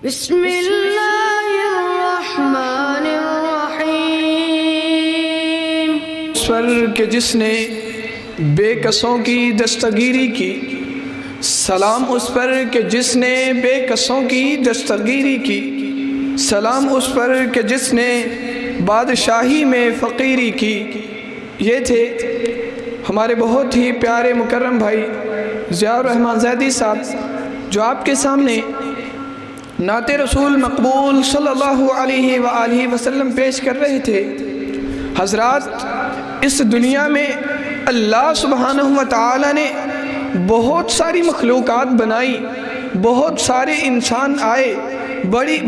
بسم اللہ الرحمن الرحیم۔ سور کہ جس نے بے کسوں کی دستگیری کی، سلام اس پر کہ جس نے بے کسوں کی دستگیری کی، سلام اس پر کہ جس نے بادشاہی میں فقیری کی۔ یہ تھے ہمارے بہت ہی پیارے مکرم بھائی ضیاء الرحمن زیدی صاحب، جو آپ کے سامنے نعت رسول مقبول صلی اللہ علیہ وآلہ وسلم پیش کر رہے تھے۔ حضرات، اس دنیا میں اللہ سبحانہ وتعالی نے بہت ساری مخلوقات بنائی، بہت سارے انسان آئے،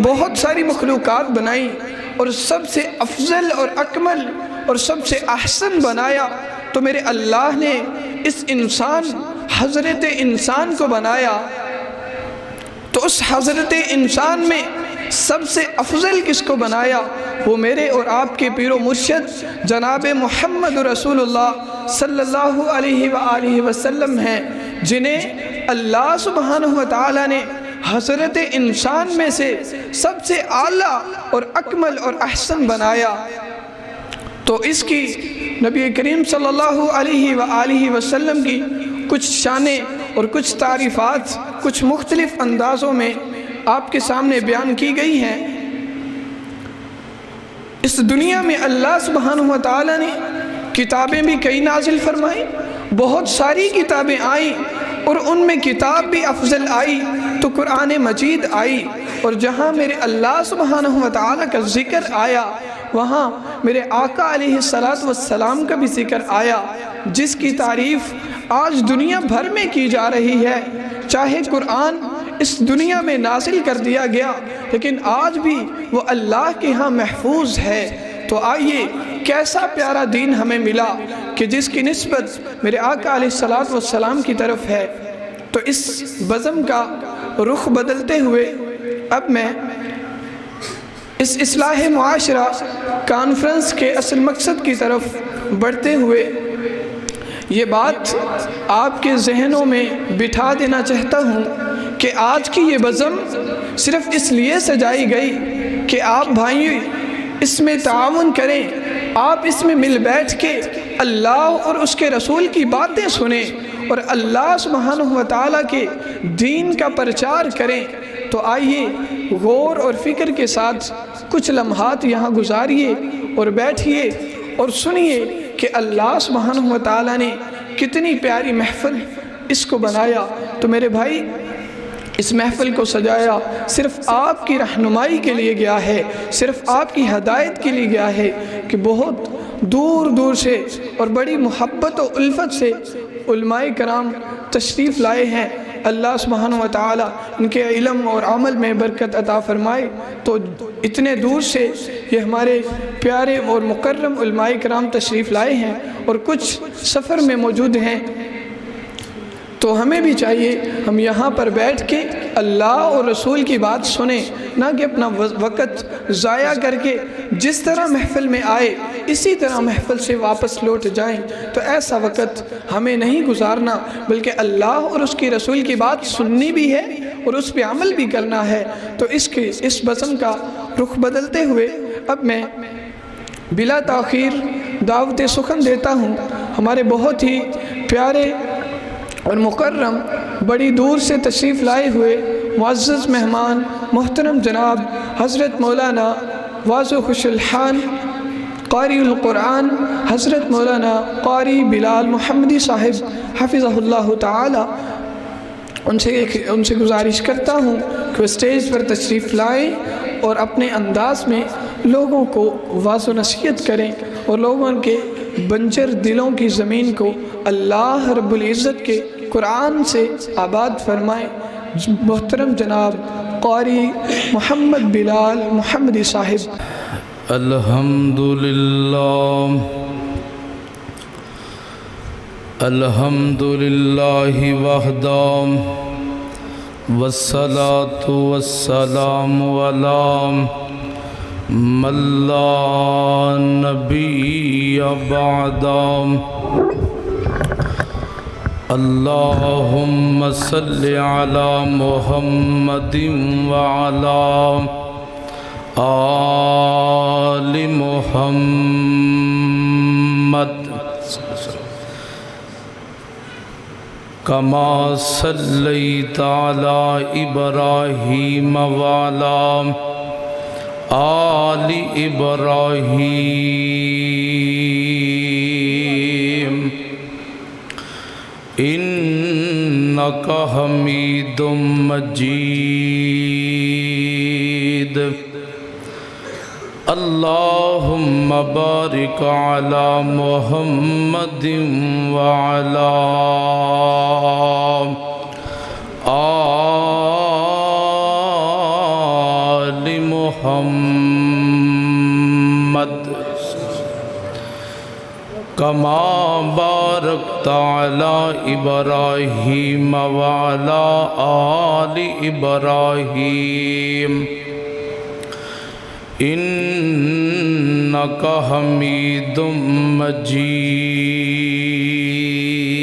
بہت ساری مخلوقات بنائی، اور سب سے افضل اور اکمل اور سب سے احسن بنایا تو میرے اللہ نے اس انسان حضرت انسان کو بنایا۔ تو اس حضرت انسان میں سب سے افضل کس کو بنایا؟ وہ میرے اور آپ کے پیر و مرشد جناب محمد رسول اللہ صلی اللہ علیہ وآلہ وسلم ہیں، جنہیں اللہ سبحانہ وتعالی نے حضرت انسان میں سے سب سے اعلیٰ اور اکمل اور احسن بنایا۔ تو اس کی نبی کریم صلی اللہ علیہ وآلہ وسلم کی کچھ شانیں اور کچھ تعریفات کچھ مختلف اندازوں میں آپ کے سامنے بیان کی گئی ہیں۔ اس دنیا میں اللہ سبحانہ وتعالی نے کتابیں بھی کئی نازل فرمائیں، بہت ساری کتابیں آئیں، اور ان میں کتاب بھی افضل آئی تو قرآن مجید آئی، اور جہاں میرے اللہ سبحانہ وتعالی کا ذکر آیا وہاں میرے آقا علیہ السلام کا بھی ذکر آیا، جس کی تعریف آج دنیا بھر میں کی جا رہی ہے۔ چاہے قرآن اس دنیا میں نازل کر دیا گیا، لیکن آج بھی وہ اللہ کے ہاں محفوظ ہے۔ تو آئیے، کیسا پیارا دین ہمیں ملا کہ جس کی نسبت میرے آقا علیہ السلام کی طرف ہے۔ تو اس بزم کا رخ بدلتے ہوئے اب میں اس اصلاح معاشرہ کانفرنس کے اصل مقصد کی طرف بڑھتے ہوئے یہ بات آپ کے ذہنوں میں بٹھا دینا چاہتا ہوں کہ آج کی یہ بزم صرف اس لیے سجائی گئی کہ آپ بھائی اس میں تعاون کریں، آپ اس میں مل بیٹھ کے اللہ اور اس کے رسول کی باتیں سنیں اور اللہ سبحانہ وتعالی کے دین کا پرچار کریں۔ تو آئیے غور اور فکر کے ساتھ کچھ لمحات یہاں گزاریے اور بیٹھیے اور سنیے کہ اللہ سبحانہ وتعالی نے کتنی پیاری محفل اس کو بنایا۔ تو میرے بھائی، اس محفل کو سجایا صرف آپ کی رہنمائی کے لیے گیا ہے، صرف آپ کی ہدایت کے لیے گیا ہے کہ بہت دور دور سے اور بڑی محبت و الفت سے علماء کرام تشریف لائے ہیں۔ اللہ سبحانہ وتعالی ان کے علم اور عمل میں برکت عطا فرمائے۔ تو اتنے دور سے یہ ہمارے پیارے اور مکرم علماء کرام تشریف لائے ہیں اور کچھ سفر میں موجود ہیں، تو ہمیں بھی چاہیے ہم یہاں پر بیٹھ کے اللہ اور رسول کی بات سنیں، نہ کہ اپنا وقت ضائع کر کے جس طرح محفل میں آئے اسی طرح محفل سے واپس لوٹ جائیں۔ تو ایسا وقت ہمیں نہیں گزارنا، بلکہ اللہ اور اس کی رسول کی بات سننی بھی ہے اور اس پہ عمل بھی کرنا ہے۔ تو اس بزم کا رخ بدلتے ہوئے اب میں بلا تاخیر دعوت سخن دیتا ہوں ہمارے بہت ہی پیارے اور مکرم بڑی دور سے تشریف لائے ہوئے معزز مہمان محترم جناب حضرت مولانا واعظ و خوش الحال قاری القرآن حضرت مولانا قاری بلال محمدی صاحب حفظہ اللہ تعالی، ان سے گزارش کرتا ہوں کہ وہ اسٹیج پر تشریف لائیں اور اپنے انداز میں لوگوں کو واعظ و نصیحت کریں اور لوگوں کے بنجر دلوں کی زمین کو اللہ رب العزت کے قرآن سے آباد فرمائیں۔ محترم جناب قاری محمد بلال محمدی صاحب۔ الحمدللہ وحدہ والصلاة والسلام علی من لا نبی بعدہ۔ اللہم صلی علی محمد وعلی آل محمد کما صلیت علی ابراہیم وعلی آل ابراہیم انک حمید مجید اللہم بارک علی محمد وعلی آل محمد کما بارکت علی ابراہیم وعلی آل ابراہیم انک حمید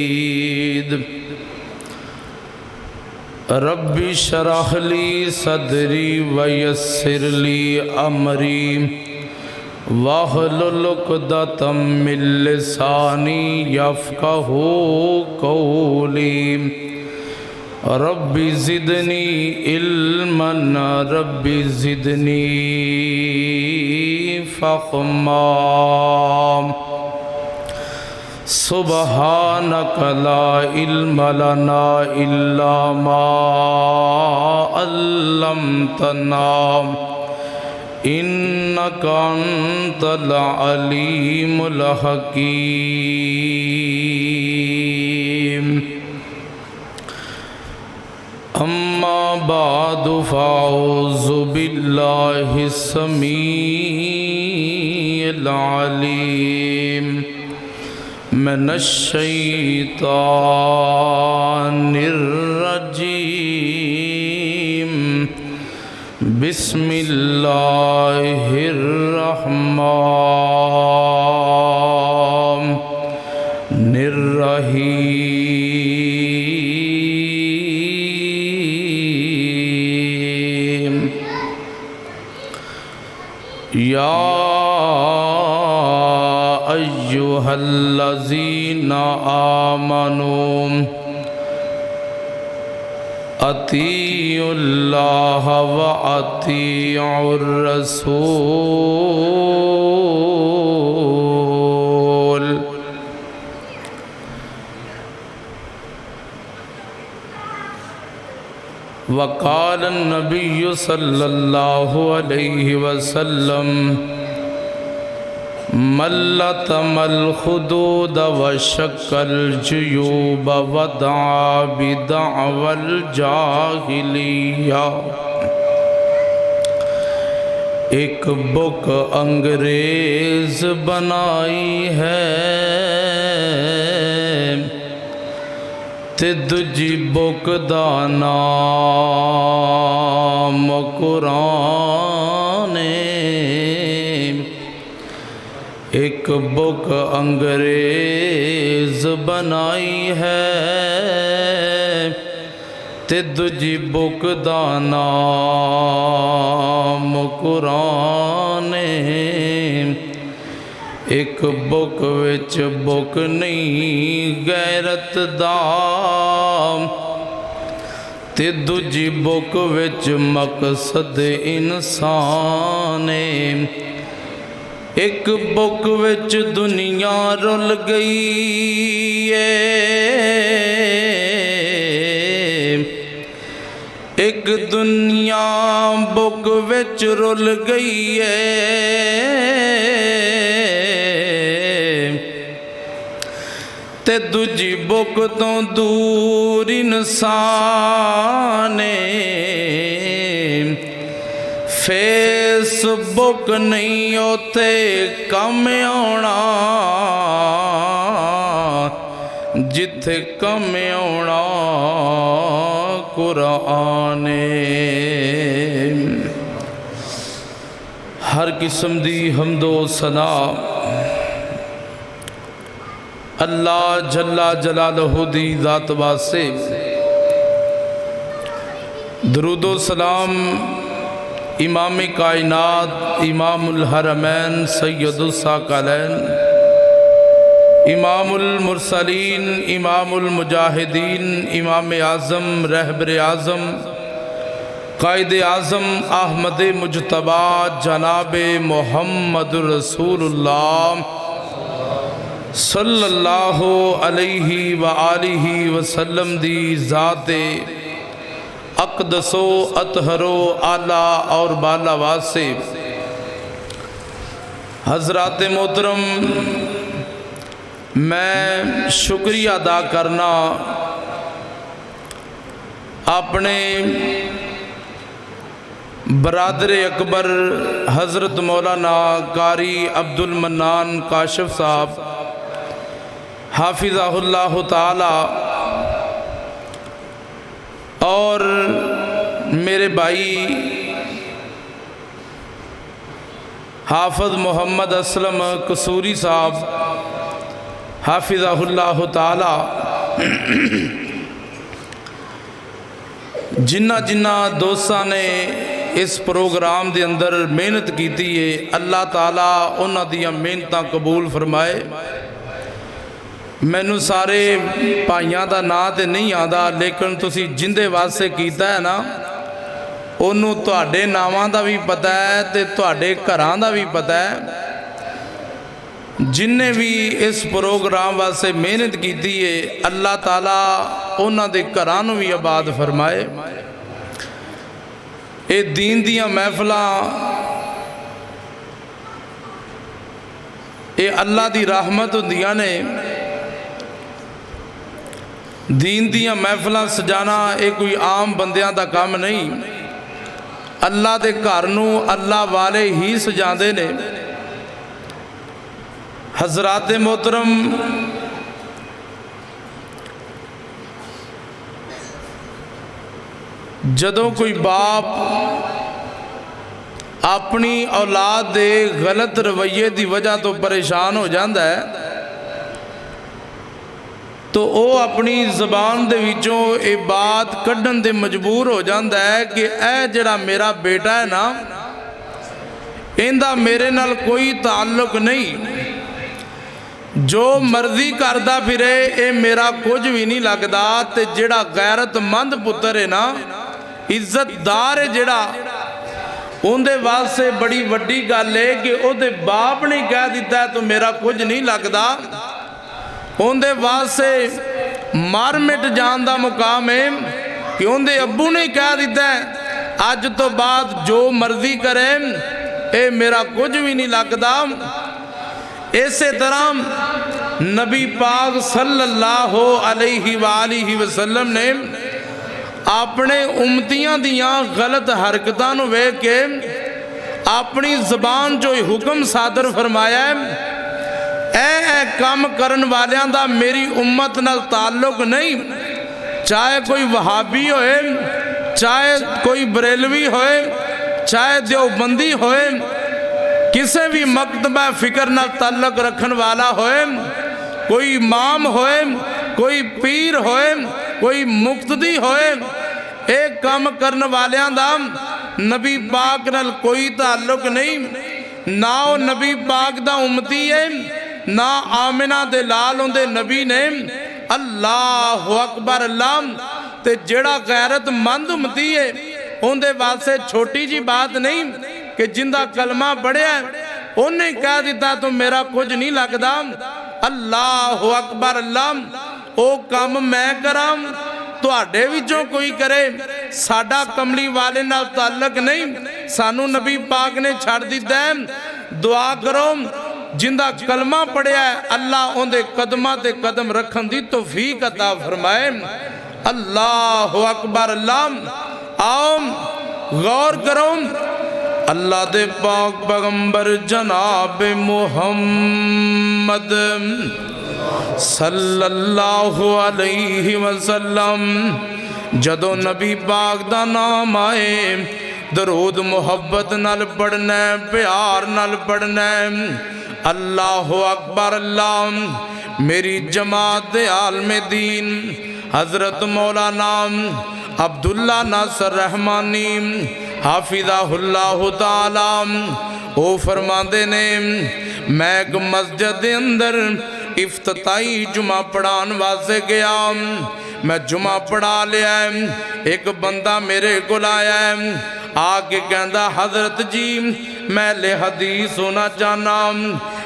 مجید رب اشرح لی صدری ویسر لی امری واحلل عقدۃ من لسانی یفقہوا قولی رب زدنی علما رب زدنی فہما سبحانک لا علم لنا الا ما علمتنا انک انت العلیم الحکیم اما بعد فاعوذ باللہ السمیع العلیم من الشیطان الرجیم بسم اللہ الرحمن الرحیم یا ایہا الذین آمنوا اطیعوا اللہ واطیعوا الرسول وقال النبی صلی اللہ علیہ وسلم من لطم الخدود وشق الجیوب ودعا بدعوى الجاہلیہ ایک بک انگریز بنائی ہے تے دجی بک دا نام قرآن ایک بک انگریز بنائی ہے تے دجی بک دا نام قرآن ایک بک وچ بک نہیں غیرت دا تے دجی بک وچ مقصد انسان ایک بک وچ دنیا رل گئی ایک دنیا بک وچ رل گئی تے دجی بک تو دور انسان فیس بک نہیں ہوتے کم آنا جتھے کم آنا قرآن ہر قسم دی حمد و ثنا اللہ جل جلالہ دی ذات واسطے درود و سلام امام کائنات امام الحرمین سید الثقلین امام المرسلین امام المجاہدین امام اعظم رہبر اعظم قائد اعظم احمد مجتبی جناب محمد رسول اللہ صلی اللہ علیہ وآلہ وسلم دی ذات اقدس و اطہر و اعلیٰ اور بالا واسے حضرات محترم، میں شکریہ ادا کرنا اپنے برادر اکبر حضرت مولانا قاری عبد المنان کاشف صاحب حافظہ اللہ تعالی اور میرے بھائی حافظ محمد اسلم قصوری صاحب حافظہ اللہ تعالی، جنہ دوستاں نے اس پروگرام دے اندر محنت کیتی ہے، اللہ تعالیٰ انہاں دیاں محنتاں قبول فرمائے۔ مینوں سارے پائیاں دا نا تے نہیں آندا، لیکن تسی جندے واسطے کیتا ہے نا انہوں تہاڈے ناواں دا بھی پتہ ہے تے تہاڈے گھراں دا بھی پتہ ہے۔ جننے بھی اس پروگرام واسطے محنت کیتی ہے، اللہ تعالیٰ انہاں دے گھراں نوں بھی آباد فرمائے۔ اے دین دیاں محفلاں اے اللہ دی رحمت ہوندیاں نے۔ دین دیاں محفلاں سجانا اے کوئی عام بندیاں دا کام نہیں، اللہ دے گھر نوں اللہ والے ہی سجاندے نے۔ حضرات محترم، جدوں کوئی باپ اپنی اولاد دے غلط رویے دی وجہ تو پریشان ہو جاندہ ہے تو او اپنی زبان دے وچوں اے بات کڈن دے مجبور ہو جاندہ ہے کہ اے جڑا میرا بیٹا ہے نا ایندہ میرے نال کوئی تعلق نہیں، جو مرضی کردہ پھرے اے میرا کچھ بھی نہیں لگدا، تے جڑا غیرت مند پتر ہے نا عزت دار ہے جڑا اندے واسطے بڑی وڈی گل ہے کہ او دے باپ نے کہہ دیتا ہے تو میرا کچھ نہیں لگدا، اندے واسطے مار مٹ جان دا مقام ہے کہ اندے ابو نے کہہ دیتا ہے آج تو بعد جو مرضی کرے اے میرا کچھ بھی نہیں لگدا۔ اسی طرح نبی پاک صلی اللہ علیہ وآلہ وسلم نے اپنے امتیاں دیاں غلط حرکتاں نو ویکھ کے اپنی زبان جو حکم صادر فرمایا ہے، اے کام کرن والیاں دا میری امت نال تعلق نہیں، چاہے کوئی وہابی ہوئے، چاہے کوئی بریلوی ہوئے، چاہے دیوبندی ہوئے، کسے بھی مکتبہ فکر نال تعلق رکھن والا ہوئے، کوئی امام ہوئے، کوئی پیر ہوئے، کوئی مقتدی ہوئے، ایک کام کرن والیاں دا نبی پاک نال کوئی تعلق نہیں، نہ وہ نبی پاک دا امتی ہے، نہ آمنہ دے لال اندے نبی نے۔ اللہ اکبر اللہ، تے جڑا غیرت مند امتی ہے اندے واسطے چھوٹی جی بات نہیں کہ جندہ کلمہ پڑھے ہے انہیں کہہ دیتا تو میرا کچھ نہیں لگدا۔ اللہ اکبر اللہ، او کام میں کرام تو آڈے وچوں کوئی کرے، ساڑھا کملی والے نال تعلق نہیں، سانو نبی پاک نے چھاڑ دیتا ہے۔ دعا کرو جندہ کلمہ پڑھے ہے اللہ اندے قدمہ تے قدم رکھن دی توفیق عطا فرمائے۔ اللہ اکبر اللہ، آؤ غور کرو اللہ دے پاک پیغمبر جناب محمد صلی اللہ علیہ وسلم جدو نبی پاک دا نام آئے درود محبت نال پڑھنا ہے، پیار نال پڑھنا ہے۔ اللہ اکبر اللہ، میری جماعت عالم دین حضرت مولانا عبداللہ ناصر رحمانی حافظہ اللہ تعالی وہ فرماندے نے میں ایک مسجد دے اندر افتتاحی جمعہ پڑھان واسطے گیا، میں جمعہ پڑھا لیا ہے، ایک بندہ میرے کو آیا ہے، آگے کہندہ حضرت جی میں اہل حدیث ہونا چاہنا،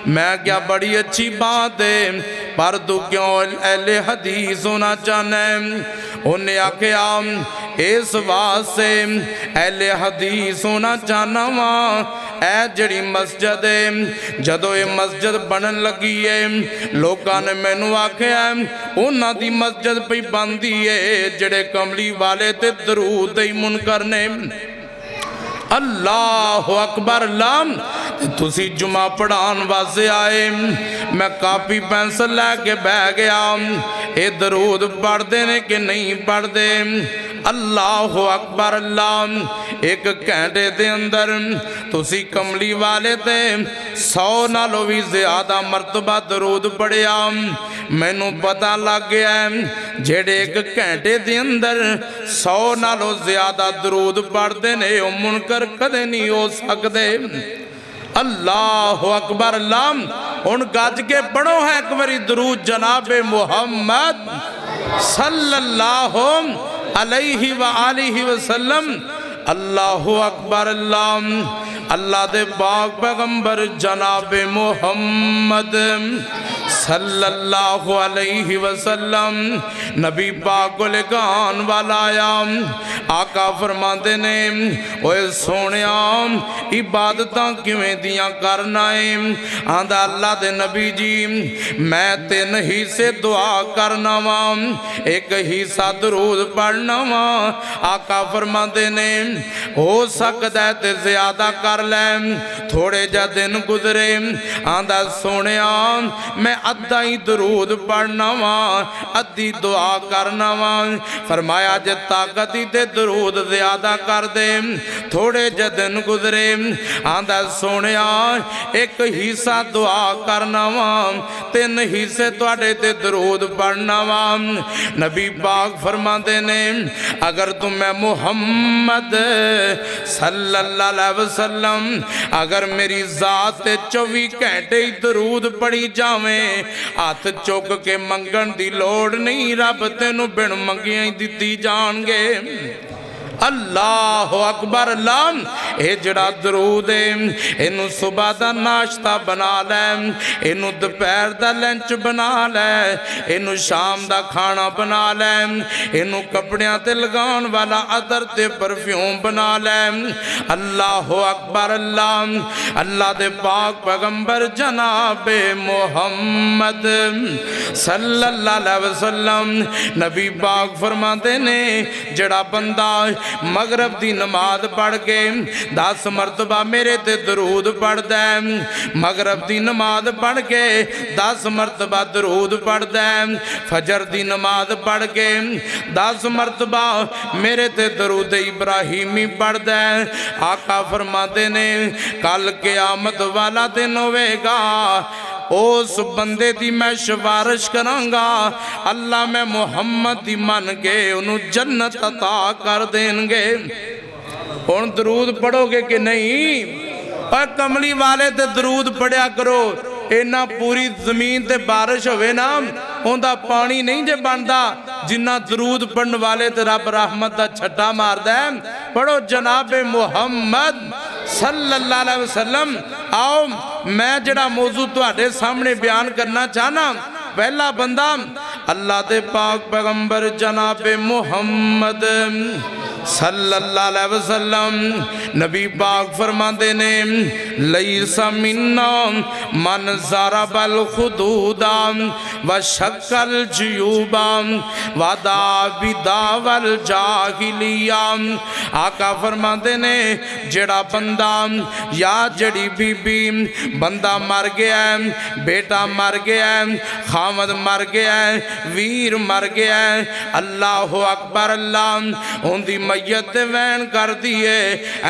میں کیا بڑی اچھی بات ہے، پر تو کیوں اہل حدیث ہونا چاہنا ہے؟ انہیں آکھیا اس واسطے اہل حدیث ہونا چاہنا وہاں اے جڑی مسجد ہے، جدو یہ مسجد بنن لگی ہے لوگاں نے مینوں آکھیا انہاں دی مسجد پہ بندی ہے جڑے کملی والے تے درود ہی منکر نے۔ اللہ اکبر اللہ، تسی جمعہ پڑھان واسے آئے، میں کاپی پینسل لے کے بہ گیا، اے درود پڑھ دینے کہ نہیں پڑھ دے؟ اللہ اکبر اللہ، ایک گھنٹے دے اندر تسی کملی والے تے 100 نالوں بھی زیادہ مرتبہ درود پڑھیا۔ مینوں پتہ لگ گیا ہے جڑے ایک گھنٹے دے اندر 100 نالوں زیادہ درود پڑھ دینے او منکر کدے نہیں ہو سکدے۔ اللہ اکبر اللہ، ان گاج کے پڑھو ہے ایک باری درود جناب محمد صلی اللہ علیہ وآلہ وسلم۔ اللہ اکبر اللہ، اللہ دے پاک پیغمبر جناب محمد صلی اللہ علیہ وسلم نبی پاک کو لگان والا آیا، آقا فرماندے نے اوے سونیا عبادتاں کیویں دیاں کرنا ہے؟ آندہ اللہ دے نبی جی میں 3 حصے دعا کرنا وہاں، ایک حصہ درود پڑھنا وہاں۔ آقا فرماندے نے ہو سکتا ہے تے زیادہ کر لیں، تھوڑے جا دن گزرے، آندہ سونیا میں ادھا ہی درود پڑھنا وہاں، ادھی دعا کرنا وہاں۔ فرمایا جے طاقت ہی تے درود زیادہ کر دے، تھوڑے جا دن گزرے، آندہ سونیا ایک حصہ دعا کرنا وہاں، 3 حصے توڑے تے درود پڑھنا وہاں۔ نبی پاک فرماندے نے اگر تمہیں محمد صلی اللہ علیہ وسلم اگر میری ذات 24 گھنٹے ہی درود پڑھی جاویں، ہاتھ چوک کے منگن دی لوڑ نہیں، رب تینوں بن منگیاں ہی دیتی جان گے۔ اللہ اکبر اللہ، اے جڑا درود ہے انہوں صبح دا ناشتہ بنا لے، انہوں دوپہر دا لنچ بنا لے، انہوں شام دا کھانا بنا لے، انہوں کپڑیاں تے لگان والا عطر تے پرفیوم بنا لے۔ اللہ اکبر اللہ، اللہ دے پاک پیغمبر جناب محمد صلی اللہ علیہ وسلم نبی پاک فرماتے نے جڑا بندہ مغرب دی نماز پڑھ کے 10 مرتبہ میرے تے درود پڑھ دے، مغرب دی نماز پڑھ کے 10 مرتبہ درود پڑھ دے، فجر دی نماز پڑھ کے 10 مرتبہ میرے تے درود ابراہیمی پڑھ دے، آقا فرماتے نے کل قیامت والا دن ہوئے گا، اس بندے دی میں شوارش کرانگا، اللہ میں محمد دی من کے انہوں جنت عطا کر دیں گے۔ ان درود پڑھو گے کہ نہیں؟ اور کملی والے تے درود پڑھیا کرو، اینا پوری زمین تے بارش ہوئے نا ان دا پانی نہیں جے باندا جنہ درود پڑھن والے تے رب رحمت دا چھٹا مار دے۔ پڑھو جناب محمد صلی اللہ علیہ وسلم۔ آؤ میں جڑا موضوع تو آٹے سامنے بیان کرنا چاہنا، پہلا بندہ اللہ دے پاک پیغمبر جناب محمد صلی اللہ علیہ وسلم نبی پاک فرماندے نے لیس منا من ضرب الخدود وشق الجیوب ودعا بدعوی الجاہلیہ۔ آقا فرماندے نے جڑا بندہ یا جڑی بی بی بندہ مر گیا ہے، بیٹا مر گیا ہے، خامد مر گیا ہے، ویر مر گیا ہے، اللہ اکبر اللہ ان دی میت وین کر دیئے،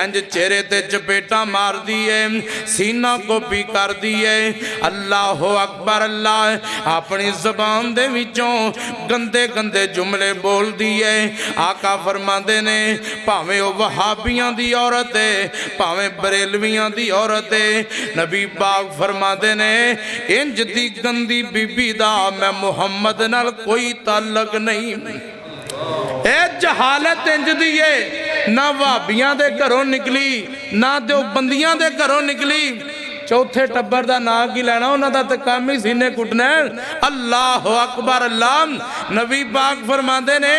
انج چہرے تے چپیٹا مار دیئے، सीना गोभी कर दी है। अल्लाह अकबर अल्लाह अपनी ज़बान दे विचों गंदे गंदे जुमले बोल दी है। आका फरमाते ने भावें वो वहाबियां दी औरत है भावें बरेलवियां दी औरत है, नबी पाक फरमाते ने इंज दी गंदी बीबी दा मैं मुहम्मद नाल कोई ताल्लुक नहीं। ए जहालत इंज दी है, ना वहाबियां दे घरों निकली ना देवबंदियां दे घरों निकली। चौथे टब्बर दा नाम की लेना, उन्हां दा ते काम ही सीने कुटना। अल्लाह अकबर अल्लाह। नबी पाक फरमाते ने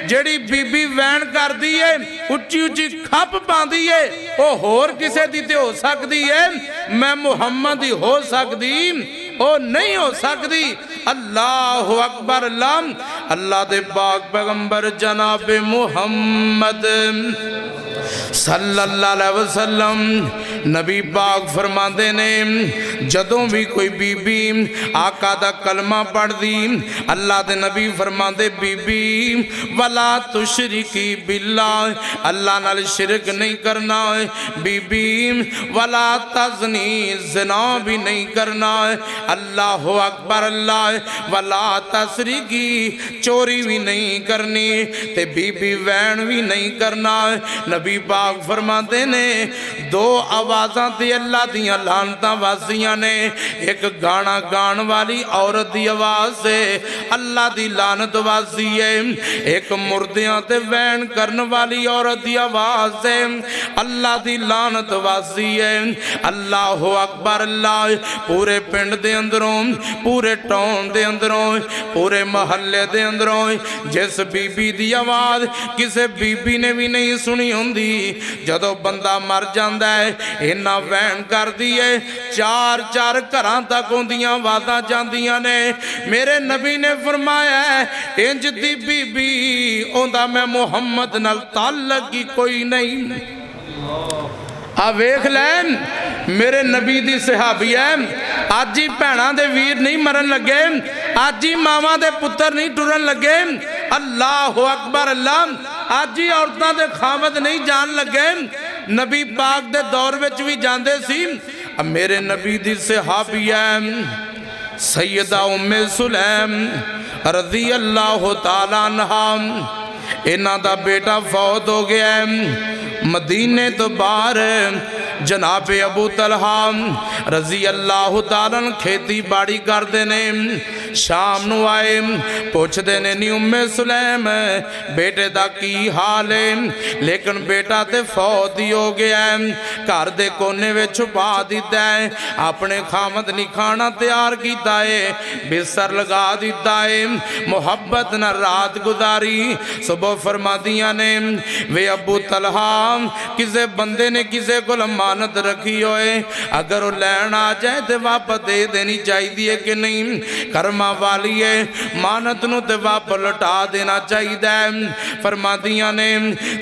जेड़ी बीबी वैन करदी है उच्ची उच्ची खप पांदी है वो होर किसे दी ते हो सकदी है, मैं मुहम्मद ही हो सकदी ओ नहीं हो सकती। अल्लाह अकबर अल्लाह। अल्लाह दे पाक पैगंबर जनाब मुहम्मद सल्लल्लाहु अलैहि वसल्लम नबी पाक फरमाते ने जदों भी कोई बीबी आका दा कलमा पढ़दी अल्लाह दे नबी फरमाते बीबी वला तुशरिकी बिल्लाह, अल्लाह नाल शिरक नहीं करना है। बीबी वला तज़नी, ज़िना भी नहीं करना है। अल्लाह अकबर अल्लाह। वला तसरीकी, चोरी भी नहीं करनी ते बीबी वैन भी नहीं करना है। नबी पाक फरमाते ने दो आवाज़ां ते अल्लाह दियां लानतां वाजियां ने, एक गाना गाण वाली औरत दी आवाज़ से अल्लाह दी लानत वाजी है, एक मुर्दियां ते वैन करन वाली औरत दी आवाज़ से अल्लाह दी लानत वाजी है। अल्लाह अकबर अल्लाह। पूरे पिंड दे अंदरों पूरे टाउन दे अंदरों पूरे महल्ले दे अंदरों जिस बीबी दी आवाज़ किसी बीबी ने भी नहीं सुनी होंदी, जदों बंदा मर जांदा है इन्ना वैन कर दी है चार चार घरां तक उन्दियां आवाज़ां जांदियां ने। मेरे नबी ने फरमाया इंज दी बीबी ओंदा मैं मुहम्मद नाल ताल्लुक ही कोई नहीं। आ वेख लै मेरे नबी दी सहाबी है, अज ही भैणां दे वीर नहीं मरन लगे, अज ही मावां दे पुत्तर नहीं टुरन लगे। अल्लाह अकबर अल्लाह। अज ही औरतां दे खामद नहीं जान लगे, नबी पाक दे दौर विच भी जांदे सी। मेरे नबी दी सहाबी है सैयदा उम्मे सुलैम रज़ी अल्लाह तआला अन्हा, इन्हां दा बेटा फौत हो गया है। मदीने तो बाहर जनाब अबू तलहा रज़ी अल्लाह तआला खेती बाड़ी करते ने, शाम नू आए पुछदे ने नी उम्मे सुलैम बेटे दा की हाल है, लेकिन बेटा ते फौत ही हो गया है, घर दे कोने में छुपा दिता है, अपने खामद नहीं खाना तैयार किया है, बिस्तर लगा दिता है, मुहब्बत न रात गुजारी। सुबह फरमा दिया ने वे अबू तलहा किसी बंदे ने किसी को अमानत रखी होए अगर वो लैन आ जाए तो वापस दे देनी चाहिए कि नहीं, कर्मा वाली है मानत नूं ते वापस लौटा देना चाहिए। फरमादियां ने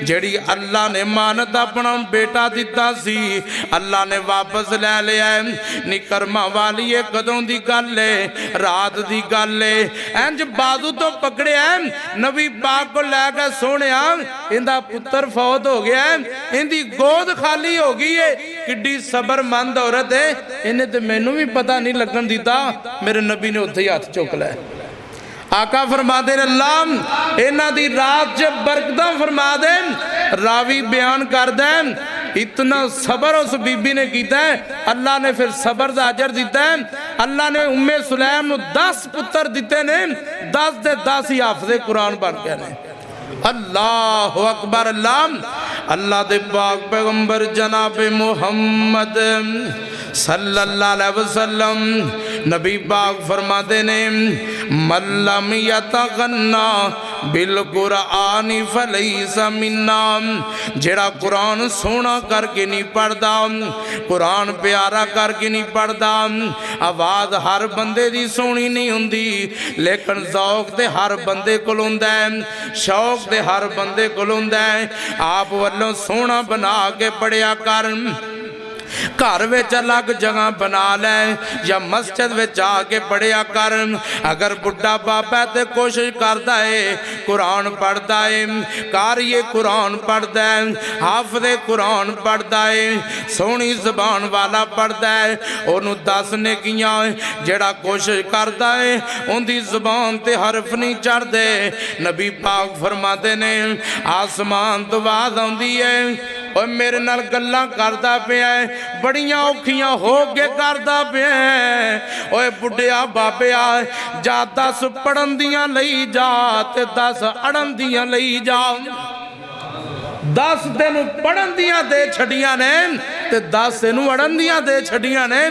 जेड़ी अल्लाह ने मानत अपना बेटा दिता सी अल्लाह ने वापस ले लिया है, नी कर्मा वाली है कदों दी गल है, रात दी गल है। इंज बाजू तो पकड़िया नबी पाक को लैके सोने इंदा पुत्र फौत हो गया, इंदी गोद खाली हो गई है, किड्डी सबरमंद औरत है, इन्हें तो मैनू भी पता नहीं लगन दिता, मेरे नबी ने उत्थे ही हाथ चुक लिया। आका फरमा दे अल्लाह इन्हां दी रात च बरकतां फरमा दे। रावी बयान कर दे इतना सबर उस बीबी ने किया है, अल्लाह ने फिर सबर का अजर दिता है। अल्लाह ने उम्मे सुलैम नूं 10 पुत्र दिते ने, 10 दे 10 ही हाफिज़े कुरान बन गए ने। अल्लाह अकबर अल्लाह। अल्लाह दे पाक पैगंबर जनाब मुहम्मद सल्लल्लाहु अलैहि वसल्लम नबी पाक फरमाते ने मल्लम यतगन्ना बिल कुरान फलैसा मिन्ना, जेड़ा कुरान सोना करके नहीं पढ़दा, कुरान प्यारा करके नहीं पढ़दा। आवाज़ हर बंदे दी सोहनी नहीं हुंदी, लेकिन ज़ौक ते हर बंदे कोल हुंदा है, शौक ते हर बंदे कोल हुंदा है। आप वल्लों सोहना बना के पढ़िया कर, घर विच अलग जगह बना लै या मस्जिद विच आके पढ़िया कर। अगर बुढ़ा बाबा है तो कोशिश करता है कुरान पढ़ता है, कारिए कुरान पढ़ता है, हाफिज़े कुरान पढ़ता है, सोहनी ज़बान वाला पढ़ता है। उन्होंने दस नेकियां जेड़ा कोशिश करता है उनकी ज़बान ते हरफ नहीं चढ़ते। नबी पाक फरमाते ने आसमान तो आवाज़ आउंदी है और मेरे नाल गल्लां करदा पिया है, बड़ियां औखियां हो के करदा पिया है। ओए बुढ़िया बाबिया जा 10 पढ़न दियां लई जा ते 10 अड़न दियां लई जा। 10 तेनू पढ़न दियां दे छड़ियां ने ते 10 तेनू अड़न दियां दे छड़ियां ने।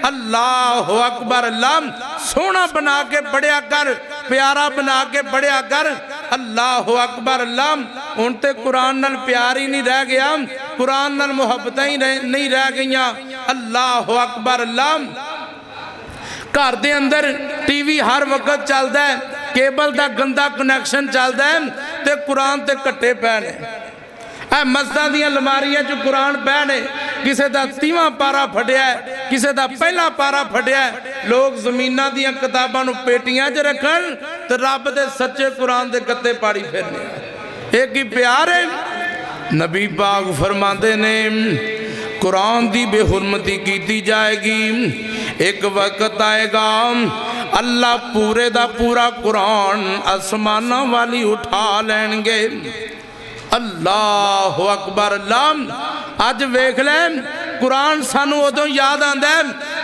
अल्लाह अकबर। अल्लाह सोहना बना के पढ़िया कर, प्यारा बना के पढ़िया कर। अल्लाह अकबर। अल्लाह हुण ते कुरान नाल प्यार ही नहीं रह गया, कुरान नाल मुहब्बत ही नहीं रह गईयां। अल्लाह अकबर। अल्लाह घर दे अंदर टीवी हर वक्त चलदा है, केबल दा गंदा कनैक्शन चलदा है ते कुरान ते कट्टे पै ने। मस्जिदां दियां लमारियां च कुरान पै ने, किसे दा 30वां पारा फटिया है, किसे दा पहला पारा फटिया है। लोग ज़मीनां दियां किताबां नूं पेटियां च रखन ते रब दे सच्चे कुरान दे गत्ते पाड़ी फिरने। एक ही प्यार है। नबी पाक फरमाते ने कुरान दी बेहुरमती की जाएगी। एक वक्त आएगा अल्लाह पूरे दा पूरा कुरान आसमानां वाली उठा लैणगे। अल्लाह अकबर। अल्लाह अज वेख ले कुरान सानू उदों याद आंदा है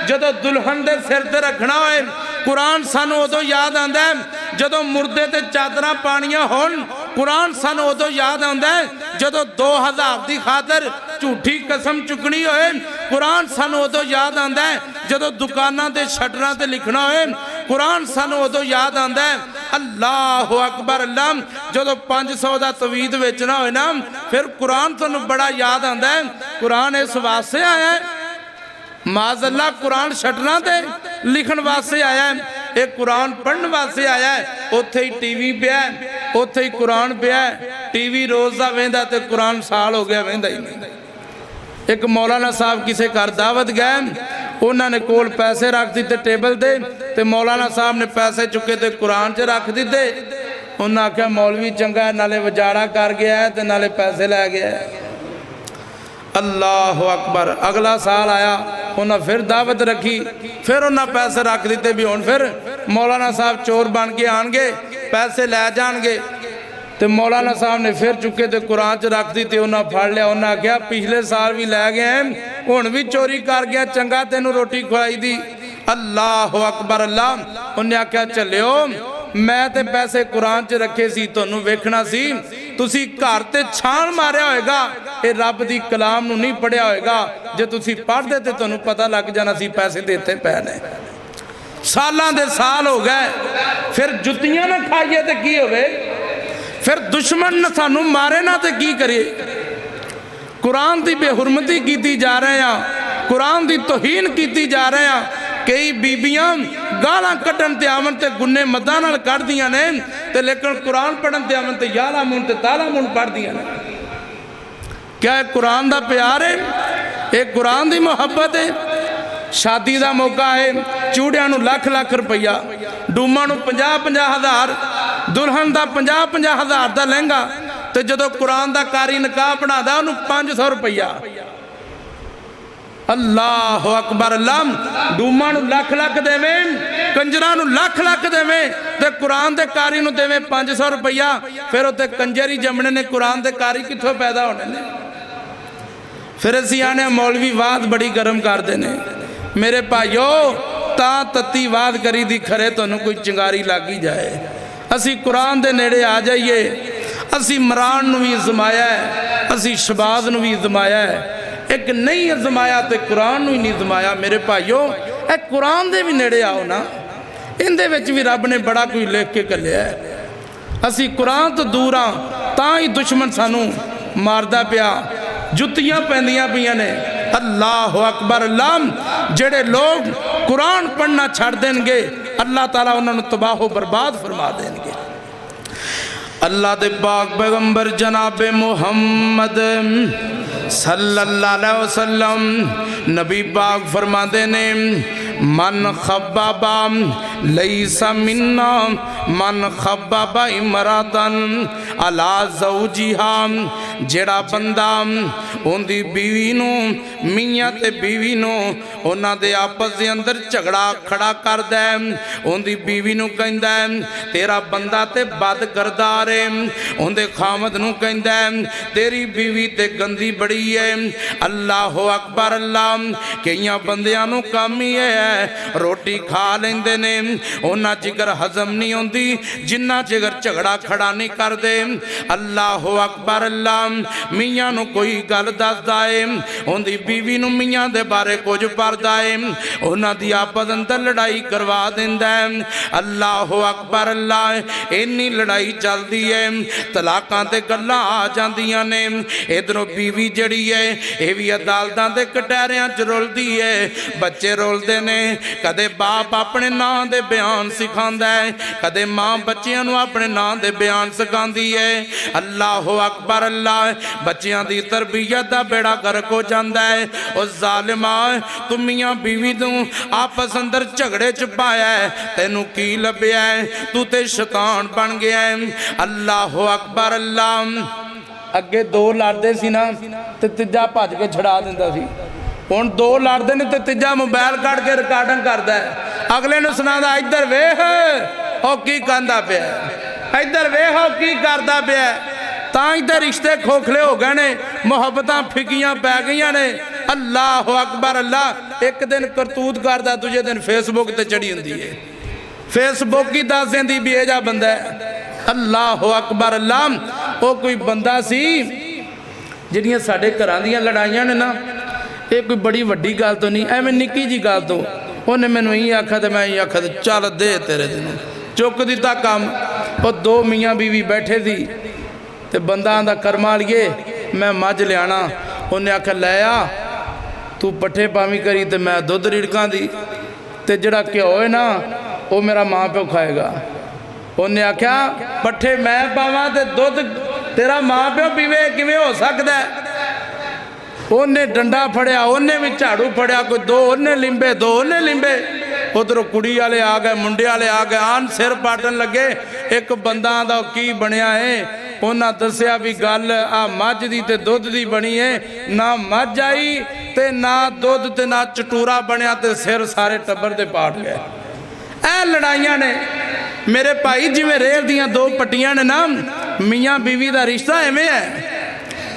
जदों दुल्हन दे सिर ते रखना होए, कुरान सानू उदों याद आंदा है जदों मुर्दे ते चादरां पाणियां होण, कुरान सानू उदों याद आंदा है जदों 2000 दी खातर झूठी कसम चुकनी होए, कुरान सानू उदों याद आंदा है जदों दुकानां ते शटरां ते लिखना होए, कुरान सानू उदों याद आंदा है। अल्लाह अकबर। अल्लाह जदों 500 दा तवीद बेचना होए ना फिर कुरान तुहानू बड़ा याद आंदा है। कुरान इस वास्ते आया है, माज़अल्लाह कुरान शटरां ते लिखण वास्ते आया है, एक कुरान पढ़न वास्ते आया है। उत्थे ही टीवी पिया, उत्थे ही कुरान पिया। टीवी रोज़ दा वेंदा ते कुरान साल हो गया वेंदा ही नहीं। एक मौलाना साहब किसी घर दावत गए, उन्होंने कोल पैसे रख दिते टेबल दे ते मौलाना साहब ने पैसे चुके ते कुरान च रख दिते। उन्हें आख्या मौलवी चंगा है, नाले वजाड़ा कर गया है ते नाले पैसे लै गया है। अल्लाह अकबर। अगला साल आया, उन्हें फिर दावत रखी, फिर उन्हें पैसे रख दिते भी हुण फिर मौलाना साहब चोर बन के आएंगे, पैसे लै जाएंगे। तो मौलाना साहब ने फिर चुके तो कुरान च रख दी, तो उन्हें फड़ लिया। उन्हें आख्या पिछले साल भी लै गए, हुण भी चोरी कर गया, चंगा तेनू रोटी खुआई दी। अल्लाह अकबर। अल्लाह उन्हें आख्या चलियो मैं ते पैसे कुरान च रखे सी, तुहानू वेखना सी, तुसी घर ते छान मारिया होएगा, ये रब दी कलाम नू नहीं पढ़िया होएगा। जे तुसी पढ़दे ते तुहानू पता लग जाना सी पैसे ते इत्थे पै ने। सालां दे साल हो गए, फिर जुत्तियां ना खाइए ते की होवे, फिर दुश्मन न सानू मारे ना ते की करिए। कुरान की बेहुरमती की जा रहे हैं, कुरान की तोहीन की जा रहे हैं। कई बीबियां गालां कड्ढन ते आवन ते गुन्ने मदां नाल कढ़दियां ने ते लेकिन कुरान पढ़न ते आवन ते याला मुन ते ताला मुन पढ़दियां ने। क्या है कुरान दा प्यार है, एक कुरान दी मोहब्बत है। शादी का मौका है, चूड़ियां नू लाख लाख रुपया, डूमा नू 50-50 हज़ार, दुल्हन का 50-50 हज़ार का लहंगा, तो जदों कुरान का कारी निकाह पढ़ादा उन्होंने 500 रुपया। अल्लाह अकबर। अल्लाह डूमा नू लाख लाख देवे, कंजरा नू लाख लाख देवे, ते कुरान के कारी नू देवे 500 रुपया। फिर उत्ते कंजर ही जमने ने, कुरान के कारी कित्थों पैदा होने ने। फिर असीं आने मौलवी वाद बड़ी गर्म करते हैं। मेरे भाइयों ता तत्ती वाद करी दी खरे तुहानू कोई चिंगारी लग ही जाए। असी कुरान दे नेड़े आ जाइए। असी इमरान नू भी अजमाया है, असी शबाज नू भी अजमाया है, एक नहीं अजमाया तो कुरान नू ही नहीं अजमाया। मेरे भाइयों ए कुरान दे भी नेड़े आओ ना, इहदे विच भी रब ने बड़ा कुछ लिख के घल्लिया है। असी कुरान तो दूर हाँ तां ही दुश्मन सानू मारदा पिया, जुत्तियां पैंदियां पियां ने। अल्लाह अकबर। अल्लाह जेड़े लोग कुरान पढ़ना छड़ देंगे अल्लाह ताला उन्होंने तबाह बर्बाद फरमा देंगे। अल्लाह दे पाक पैगंबर जनाब मुहम्मद सल्लल्लाहु अलैहि वसल्लम नबी पाक फरमाते ने मन खब्बाबा लैसा मिन्ना मन खब्बाबा इमरातन अला ज़ौजिहा जेड़ा बंदा उनकी बीवी नू मियाँ ते बीवी नू उन्हां दे आपस दे अंदर झगड़ा खड़ा करदा है उनकी बीवी नू कहंदा है तेरा बंदा ते बद करदार है उनके खामद नू कहंदा है तेरी बीवी ते गंदी बड़ी है अल्लाह अकबर अल्लाह कईयां बंदियां नू काम ही है रोटी खा लेंदे ने उन्हां चिकर हजम नहीं होंदी जिन्ना चिकर झगड़ा खड़ा नहीं करदे अल्लाह अकबर अल्लाह मियाँ नू कोई गल दसदा है उनकी बीवी नू मियाँ दे बारे कुछ परदा है उन्हां दी आपस अंदर लड़ाई करवा दिंदा है अल्लाह अकबर अल्लाह इन्नी लड़ाई चलदी है तलाकां ते गल्लां आ जांदियां ने इधरों बीवी जड़ी है ये भी अदालतां दे कटहरियां च रुलदी है बच्चे रुलदे ने कदे बाप अपने नां दे बयान सिखांदा है कदे मां बच्चियां नू अपने नां दे बयान सिखांदी है अल्लाह अकबर अल्लाह बच्चियां दी तरबियत दा बेड़ा गर्क हो जांदा है ओ जालिमा तू मियां बीवी तू आपस अंदर झगड़े च पाया है तेनू की लभ्या है तू ते शैतान बन गया है अल्लाह अकबर अल्लाह अगे दो लड़दे सी ना ते तीजा भज के छड़ा दिंदा सी हुण दो लड़दे ने ते तीजा मोबाइल कढ़ के रिकॉर्डिंग करदा है अगले नू सुणांदा इधर वेख ओ की कहंदा पिया इधर वेख ओ की करदा पिया तां इधर रिश्ते खोखले हो गए ने मुहब्बतां फिकियां पै गईयां ने अल्लाह अकबर अल्लाह एक दिन करतूत करदा दूजे दिन फेसबुक ते चढ़ी हुंदी है फेसबुक ही दस देंदी भी एजा बंदा है अल्लाह अकबर अल्लाह वो कोई बंदा सी जिहड़ियां साडे घरां दीयां लड़ाइयां ने ना ये कोई बड़ी वड्डी गल तो नहीं एवें निक्की जी गल तो उन्हें मैनू यही आखा तो मैं यही आखा तो चल दे तेरे दिन चुक दिता काम वो दो मियाँ बीवी बैठे थी ते बंदा आंदा कर्मा लिये मैं मझ लियाना उन्हें आखा लै आ तू पट्ठे पावी करी ते मैं दुध रिड़कां दी ते जिहड़ा घ्यो है ना वो मेरा माँ प्यो खाएगा उन्हें आख्या पट्ठे मैं पावां ते दुध तेरा माँ प्यो पीवे किवें हो सकदा है उन्हें डंडा फड़िया उन्हें भी झाड़ू फड़िया कोई दो उन्हें लिंबे दो उन्हें लिंबे उधरों कुड़ी वाले आ गए मुंडे वाले आ गए आन सिर पाटन लगे एक बंदा दा की बनया है उन्हें दसिया भी गल आ मझ दी ते दुध दी बनी है ना मझ आई ते ना दुध ते ना चटूरा बनया ते सिर सारे टब्बर दे पाट गए ऐ लड़ाइयां ने मेरे भाई जिवें रेल दियां दो पट्टियां ने ना मियाँ बीवी दा रिश्ता एवें है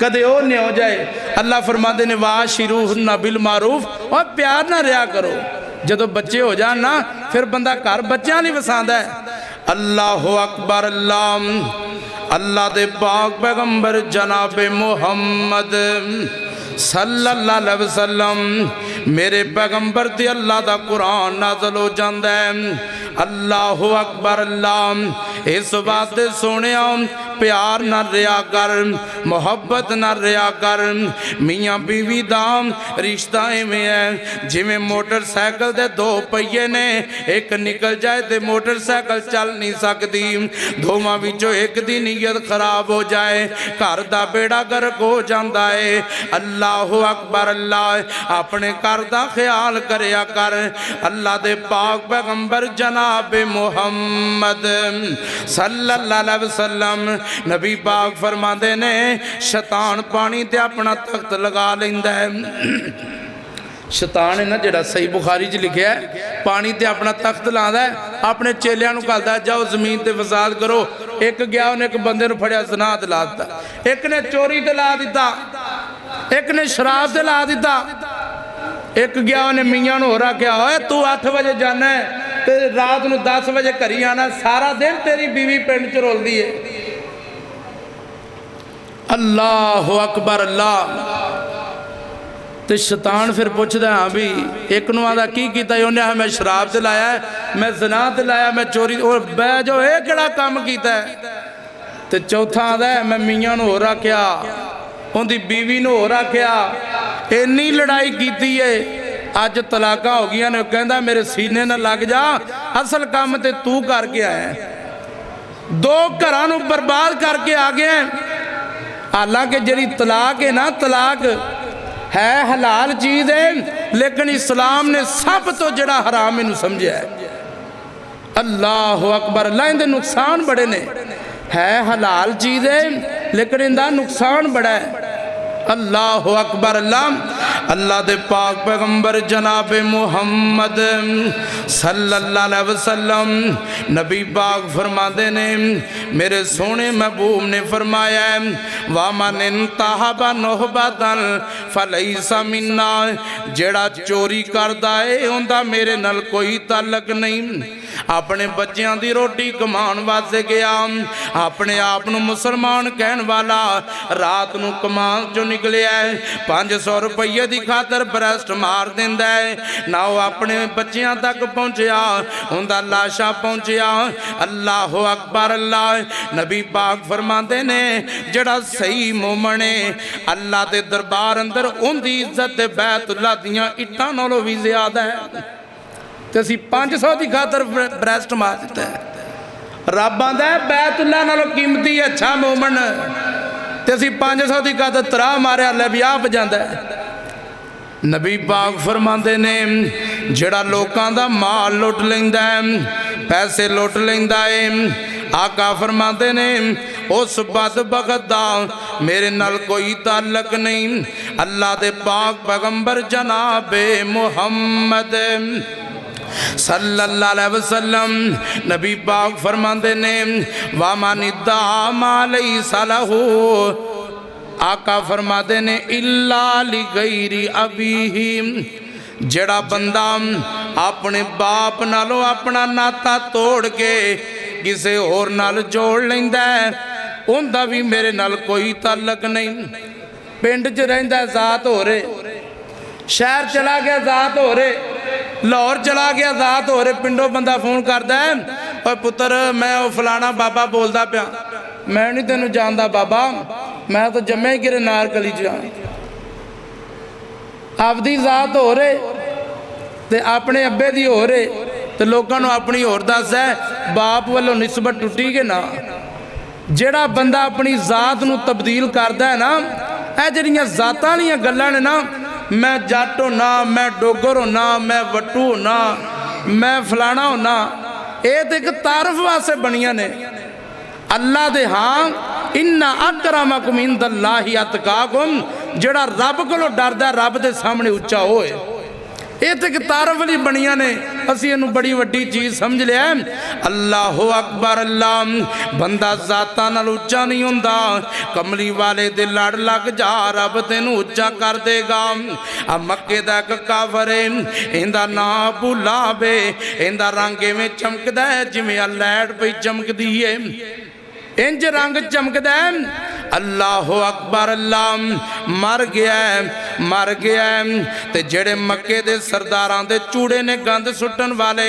कदे ओ नहीं हो जाए अल्लाह फरमाते ने वाह शिरू ना बिल मारूफ और प्यार ना रिया करो जदों बच्चे हो जान ना फिर बंदा घर बच्चा नहीं वसांदा है अल्लाह अकबर अल्लाह अल्लाह दे पाक पैगंबर जनाब मुहम्मद सल्लल्लाहु अलैहि वसल्लम मेरे पैगंबर ते अल्लाह दा कुरान नाज़िल हो जांदा है अल्लाह अकबर अल्लाह इस वास्ते सोनिया प्यार ना रिया कर मोहब्बत ना रिया कर मियाँ बीवी दा रिश्ता इवें है जिवें मोटरसाइकिल दे दो पहिए ने एक निकल जाए तो मोटरसाइकिल चल नहीं सकती दोवां विचों एक दी नीयत खराब हो जाए घर दा बेड़ा गर्क हो जाता है अल्लाह अकबर अल्लाह अपने घर दा ख्याल करया कर अल्लाह दे पाक पैगंबर जनाब मुहम्मद सल्लल्लाहु अलैहि वसल्लम नबी पाक फरमाते ने शैतान पानी ते अपना तख्त लगा लेंदा है शैतान है ना जिहड़ा सही बुखारी च लिखा है पानी ते अपना तख्त लांदा है अपने चेलियां नूं कहदा जाओ जमीन ते फसाद करो एक गया उन्हें एक बंदे नूं फड़िया ज़िना ते ला दिता एक ने चोरी ते ला दिता एक ने शराब ते ला दिता एक गया उन्हें मियाँ नूं होर आख्या ओए तू 8 बजे जाना है ते रात नूं 10 बजे घरी आना सारा दिन तेरी बीवी पिंड च रोलदी है अल्लाह अकबर अल्लाह तो शैतान फिर पूछदा हाँ भी एक नूं आंदा की कीता उन्हें मैं शराब ते लाया मैं ज़िना ते लाया मैं चोरी और बह जो ये किहड़ा काम कीता ते चौथा आंदा मैं मियाँ नूं होर आख्या उनकी बीवी नूं होर आख्या इन्नी लड़ाई कीती है अज तलाकां हो गईयां ने कहंदा मेरे सीने न लग जा असल काम ते तू करके आया दो घरां नूं बर्बाद करके आ गए हैं। हालांकि जिहड़ी तलाक है ना, तलाक है हलाल चीज़ है, लेकिन इस्लाम ने सब तो जिहड़ा हराम इनू समझिया है। अल्लाह अकबर। अल्लाह इहदे नुकसान बड़े ने, है हलाल चीज़ है लेकिन इहदा नुकसान बड़ा है। अल्लाह अकबर। अल्लाह दे पाक पैगंबर जनाब मुहम्मद सल्लल्लाहु अलैहि वसल्लम नबी पाक फरमाते ने, मेरे सोने महबूब ने फरमाया, वामन इंतहबा नोहबतन फलैसा मिन्ना, जेड़ा चोरी करदा है उनदा मेरे नाल कोई ताल्लुक नहीं। अपने बच्चों की रोटी कमान वास्ते गया, अपने आप को मुसलमान कहन वाला रात को कमान चो निकलिया 500 रुपये की खातर ब्रैसट मार देंदा है, ना वो अपने बच्चों तक पहुँचया, उनका लाशा पहुँचया। अल्लाह अकबर। अल्लाह नबी पाक फरमाते ने, जड़ा सही मोमन है अल्लाह के दरबार अंदर उनकी इज्जत बैतुल्लाह दियां इट्टां नालों भी ज्यादा है। तो असी 500 की खातर ब्रैसट मार दिता है। रब आंदा है बैतुल्लाह नालों कीमती अच्छा मोमन, तो असी 500 की खातर तरा मारिया ले भी आ जाता है। नबी पाक फरमाते ने, जड़ा लोगों का माल लुट लेंदा है, पैसे लुट लेंदा है, आका फरमाते ने उस बदबख्त दा मेरे नाल कोई ताल्लुक नहीं। अल्लाह दे पाक पैगंबर जनाब मुहम्मद सल्लल्लाहु अलैहि वसल्लम नबी पाक फरमाते ने, वामानिदा मालई सलहू, आका फरमाते ने इल्ला लिगैरी अबीही, जड़ा बंदा अपने बाप नालों अपना नाता तोड़ के किसी होर नाल जोड़ लेंदा है, उनका भी मेरे नाल कोई ताल्लुक नहीं। पिंड च रहिंदा जात हो रहे, शहर चला गया जात हो रहे, लाहौर चला गया जात हो रहे, पिंडों बंदा फोन करता है, और पुत्र मैं वो फलाना बाबा बोलता पिया, मैं नहीं तेनू जानता बाबा, मैं तो जम्मे ही किरे नारकली च। आपदी जात हो रहे ते अपने अब्बे दी हो रहे, तो लोगों को अपनी होर दस है, बाप वालों निस्बत टुटी के ना। जेड़ा बंदा अपनी जात नू तब्दील करता है ना, यह जड़ियाँ जातां वालियां गल्लां ने ना, मैं जट होना, मैं डोगर होना, मैं वट्टू होना, मैं फलाना होना, ये तो एक तारफ वास्ते बनिया ने। अल्लाह दे हाँ इन्ना अकरमकुम इंदल्लाहि अतकाकुम, जड़ा रब कोलों डरदा रब दे सामने उच्चा होए, ये तो एक तारफ वाली बनिया ने। असी इनू बड़ी वड्डी चीज़ समझ लिया। अल्लाह अकबर। अल्लाह बंदा जातां नाल उच्चा नहीं हुंदा, कमली वाले दे लड़ लग जा, रब तेनू उच्चा कर देगा। आ मक्के दा इक काफर है, इंदा नाम अबू लहब है, इंदा रंग इवें चमकदा है जिवें आ लैट पई चमकदी है, इंज रंग चमकदा है। अल्लाह अकबर। अल्लाह मर गया है, मर गया है। ते जेड़े मक्के दे सरदारां दे चूड़े ने गंद सुट्टन वाले,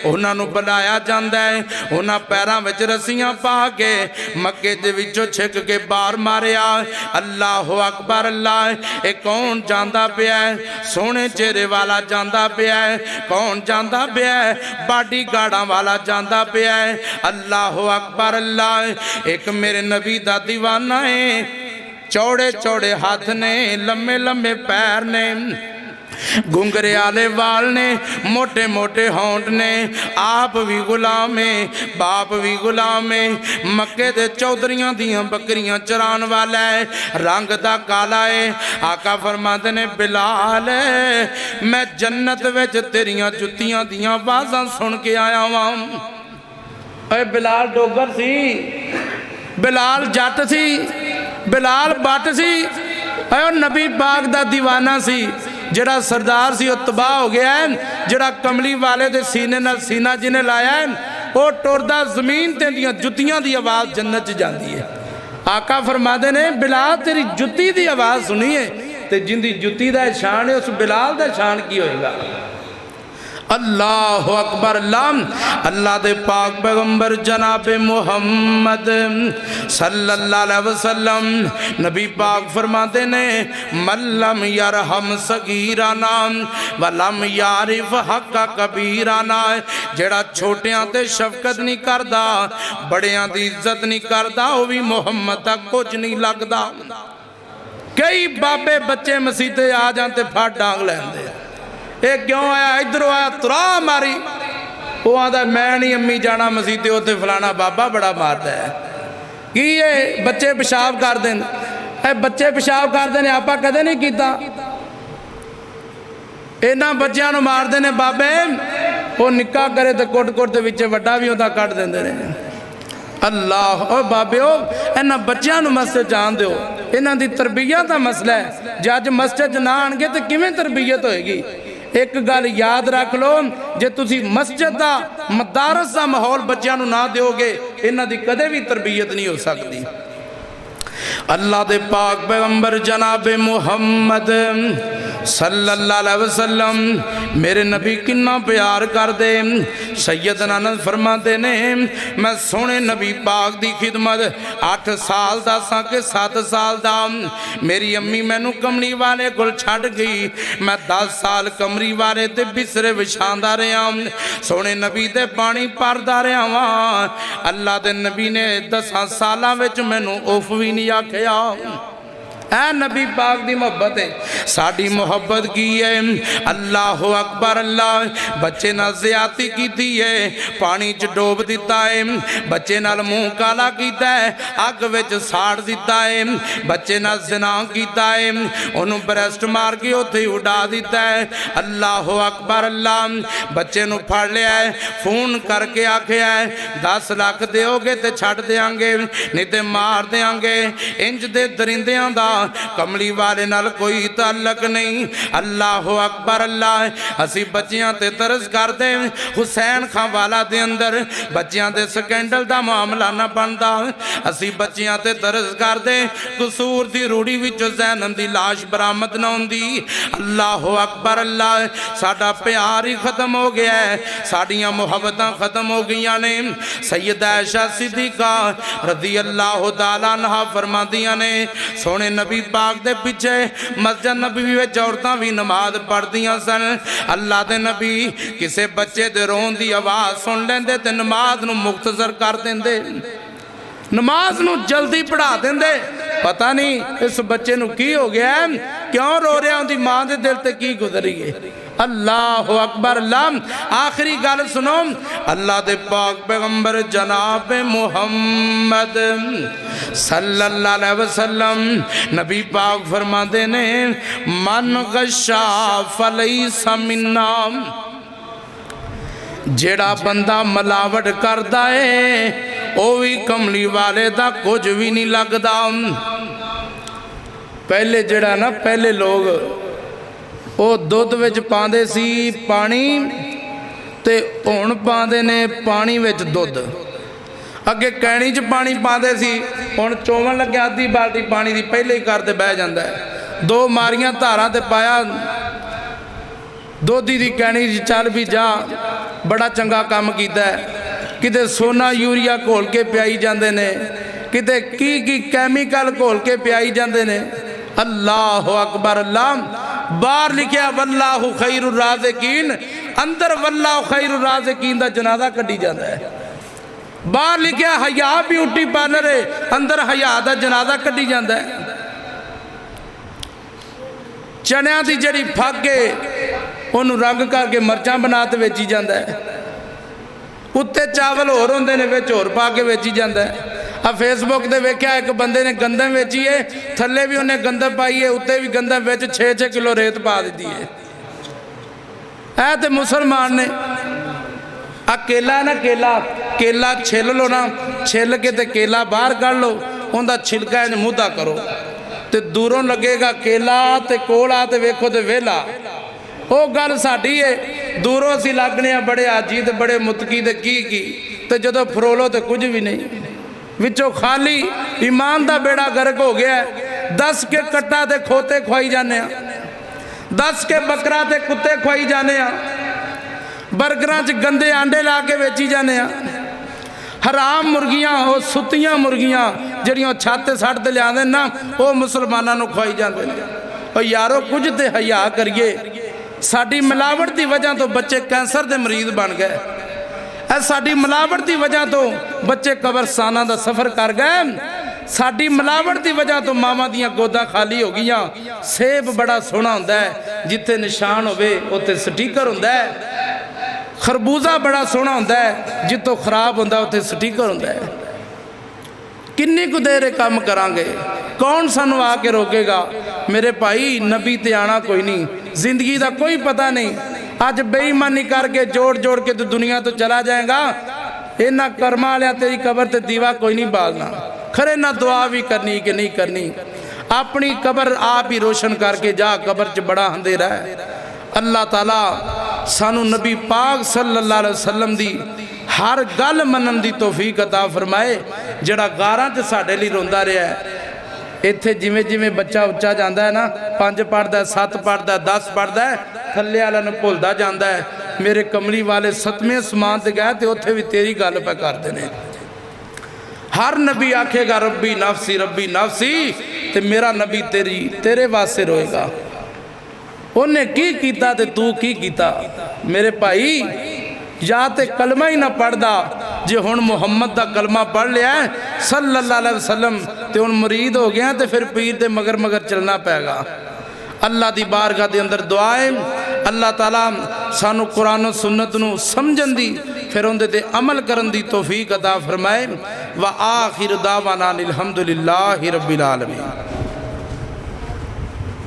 उन्होंने बुलाया जाता है, उन्होंने पैरों में रस्सियां पा के मक्के दे विचों छिक के बाहर मारिया। अल्लाह अकबर। अल्लाह एक कौन जाता पिया है, सोहने चेहरे वाला जाता पिया है, कौन जाता पिया है, बाडी गार्डां वाला जाता पिया है। अल्लाह अकबर। अल्लाह एक मेरे नबी दा दीवाना है, चौड़े चौड़े हाथ ने, लम्बे लम्बे पैर ने, घुंगरे आले वाल ने, मोटे मोटे होंठ ने, आप भी गुलाम है, बाप भी गुलाम है, मक्के दे चौधरियां दियां बकरियां चरान वाला है, रंग दा काला है। आका फरमाते ने, बिलाल मैं जन्नत विच तेरियां जुत्तियां दियां आवाज़ां सुन के आया वां। अरे बिलाल डोगर सी, बिलाल जट सी, बिलाल बट सी, अरे नबी पाक दा दीवाना सी। जड़ा सरदार सी वो तबाह हो गया है, जड़ा कमली वाले दे सीने नाल सीना जिन्हें लाया है, वो टुरदा जमीन ते दियां जुत्तियां दी आवाज़ जन्नत च जाती है। आका फरमाते ने, बिलाल तेरी जुत्ती दी आवाज़ सुनी है, ते जिंदी जुत्ती दा शान है उस बिलाल दा शान की होएगा। اللہ اکبر اللہ دے پاک پیغمبر جناب محمد صلی اللہ علیہ وسلم نبی پاک فرماتے نے ملم یرحم صغیرنا ولم یعرف حق کبیرنا، جڑا چھوٹیاں تے شفقت نہیں کردا بڑیاں دی عزت نہیں کردا وہ بھی محمد تک کچھ نہیں لگدا۔ کئی بابے بچے مسیتے آ جانتے پھاٹ ڈانگ لیندے، ایک کیوں آیا ادھروں آیا ترا ماری، وہ آدھا میں نہیں امی جانا مسیتے ہوتے فلانا بابا بڑا مارتا ہے کہ یہ بچے پیشاب کر دیں، اے بچے پیشاب کر دیں آپا کدے نہیں کیتا، اینا بچیاں نو مار دینے بابے وہ نکاح کرے تو کوٹ کوٹ دے وچے وڈا بھی ہوتا کٹ دیں دے اللہ او بابے ہو اینا بچیاں نو مسجد جان دیو، اینا دی تربیت دا مسئلہ ہے، جاج مسجد نہ آنگے تو کیویں تربیت ہوئے گی۔ ایک گل یاد رکھ لو جے تسی مسجد دا مدارس دا ماحول بچیاں نو نہ دیو گے انہاں دی کدے بھی تربیت نہیں ہو سکتی۔ اللہ دے پاک پیغمبر جناب محمد صلی اللہ علیہ وسلم میرے نبی کنا پیار کر دے، سیدنا انس فرماتے نے میں سونے نبی پاک دی خدمت 8 سال دا سا کہ 7 سال دا، میری امی میں نو کمری والے گل چھڑ گئی، میں 10 سال کمری والے تے بسرے وشاندہ رہے ہوں، سونے نبی دے پانی پاردہ رہے ہوں، اللہ دے نبی نے 10 سالہ وچ میں نو اوف بھی نہیں آکھیا۔ اے نبی پاک دی محبت ہے، ساڑی محبت کی ہے، اللہ اکبر اللہ، بچے نہ زیادتی کی تھی ہے، پانی چ ڈوب دیتا ہے، بچے نہ منہ کالا کیتا ہے، آگ وچ ساڑ دیتا ہے، بچے نہ زنا کیتا ہے، انہوں بریسٹ مار کے ہوتے ہی اڑا دیتا ہے، اللہ اکبر اللہ، بچے نو پھاڑ لیا ہے، فون کر کے آکھے ہے 10 لاکھ دے ہوگے تے چھڑ دیاں گے نہیں تے مار دیاں گے، انج دے درندیاں دا کملی والے نال کوئی تعلق نہیں۔ اللہ اکبر اللہ، اسی بچیاں تے ترس کر دے، حسین خان والا دے اندر بچیاں تے سکینڈل دا معاملہ نہ بندا، اسی بچیاں تے ترس کر دے، قصور دی روڑی وچو زینب دی لاش برآمد نہ ہوندی۔ اللہ اکبر اللہ، ساڈا پیار ہی ختم ہو گیا ہے، ساڈیاں محبتاں ختم ہو گئیاں نے۔ سیدہ عائشہ صدیقہ رضی اللہ تعالیٰ عنہ فرماندیاں نے سونے نبی پاک دے پیچھے مسجد نبی وچ عورتاں بھی نماز پڑھ دیاں سن، اللہ دے نبی کسے بچے دے رون دی آواز سن لیندے تے نماز نو مختصر کر دیندے، نماز نو جلدی پڑھا دیندے، پتہ نہیں اس بچے نو کی ہو گیا ہے، کیوں رو رہا ہوں دی ماں دے دل تے کی گزری ہے۔ اللہ اکبر اللہ، آخری گل سنو، اللہ دے پاک پیغمبر جناب محمد صلی اللہ علیہ وسلم نبی پاک فرما دینے من غشا فلیس منا، جیڑا بندہ ملاوٹ کردا ہے اوہی کملی والے دا کچھ بھی نہیں لگدا۔ پہلے جیڑا نا پہلے لوگ او دودھ وچ پاندے سی پانی تے ہن پاندے نے پانی وچ دودھ، اگے کینی چ پانی پاندے سی ہن چوون لگے آدھی بالٹی پانی دی پہلے ہی کر دے بہ جاندا ہے، 2 ماریاں دھاراں تے پایا دودھی دی کینی چل بھی جا، بڑا چنگا کام کیتا ہے، کتے سونا یوریا گھول کے پیائی جاندے نے، کتے کی کیمیکل گھول کے پیائی جاندے نے۔ اللہ اکبر اللہ، باہر لکھیا واللہ خیر الرازقین، اندر واللہ خیر الرازقین دا جنازہ کڈی جاتا ہے، باہر لکھیا حیا بیوٹی پارلر ہے، اندر حیا دا جنازہ کڈی جاتا ہے۔ چنیاں دی جڑی پھگ کے انہوں رنگ کر کے مرچاں بناتے ویچی جاتا ہے، اتے چاول اور ہوندے نے وچ اور پا کے ویچی جاتا ہے۔ اب فیس بک دے ویکھیا ایک بندے نے گندم ویچی ہے، تھلے بھی انہیں گندم پائی ہے، اتے بھی گندم ویچ 6 کلو ریت پا دیتی ہے۔ اے تے مسلمان نے کیلا نا کیلا چھل لو نا، چھل کے تے کیلا باہر کر لو، ان دا چھلکا ہے مدہ کرو تے دوروں لگے گا کیلا تے کولا تے ویکھو تے ویلا، او گل ساڑھی ہے، دوروں سی لگنے ہیں بڑے آجی تے بڑے متقی تے کی تے جدو پھرولو تے کچھ بھی نہیں، وچو خالی ایمان دا بیڑا گرک ہو گیا ہے۔ 10 کے کٹا تے کھوتے کھوائی جانے ہیں، 10 کے بکرا تے کتے کھوائی جانے ہیں، برگراں چ گندے آنڈے لا کے ویچی جانے ہیں، حرام مرگیاں، وہ ستیاں مرگیاں جڑیاں چھت تے سٹ تے لیا دیں نا، وہ مسلمانوں نو کھوائی جاندے ہیں۔ اور یارو کچھ تے حیا کریے، ساڈی ملاوٹ دی وجہ تو بچے کینسر دے مریض بن گئے، اے ساڈی ملاوٹ دی وجہ تو بچے قبرستانہ دا سفر کر گئے، ساڈی ملاوٹ دی وجہ تو ماما دیاں گوداں خالی ہو گیاں۔ سیب بڑا سونا ہوندا ہے، جتے نشان ہوئے اوتے سٹیکر ہوندا ہے، خربوزہ بڑا سونا ہوندا ہے، جتوں خراب ہوندا اوتے سٹیکر ہوندا ہے۔ کنی کو دیر کام کرانگے، کون سانو آ کے روکے گا؟ میرے بھائی نبی تے آنا کوئی نہیں، زندگی دا کوئی پتہ نہیں، آج بے ایمانی کر کے جوڑ کے تو دنیا تو چلا جائے گا، اینا کرما لیا تیری قبر تے دیوا کوئی نہیں بالنا، کھرے نہ دعا بھی کرنی کہ نہیں کرنی، اپنی قبر آپ ہی روشن کر کے جا، قبر چ بڑا اندھیرا ہے۔ اللہ تعالیٰ سانو نبی پاک صلی اللہ علیہ وسلم دی ہر گل منن دی توفیق عطا فرمائے، جڑا غاراں تے ساڈے لی روندا رہیا ہے۔ ایتھے جویں جویں بچہ اچا جاندا ہے نا، 5 پڑھدا ہے، 7 پڑھدا ہے، 10 پڑھدا ہے، تھلے والا نوں بھولدا جاندا ہے۔ میرے کملی والے 7ویں اسمان تے گئے تے اوتھے بھی تیری گل پہ کردے نے۔ ہر نبی آکھے گا ربی نفسی تے میرا نبی تیرے واسطے روئے گا، انہیں کی کیتا تے تو کی کیتا؟ میرے بھائی یا تے کلمہ ہی نہ پڑھ دا، جے ہن محمد دا کلمہ پڑھ لیا ہے صلی اللہ علیہ وسلم تے ہن مرید ہو گیا تے پھر پیر دے مگر چلنا پائے گا۔ اللہ دی بارگاہ دے اندر دعائیں، اللہ تعالیٰ سانو قرآن و سنت نو سمجھن دی پھر اندے تے عمل کرن دی توفیق عطا فرمائے۔ وآخر دعوانا الحمدللہ رب العالمین۔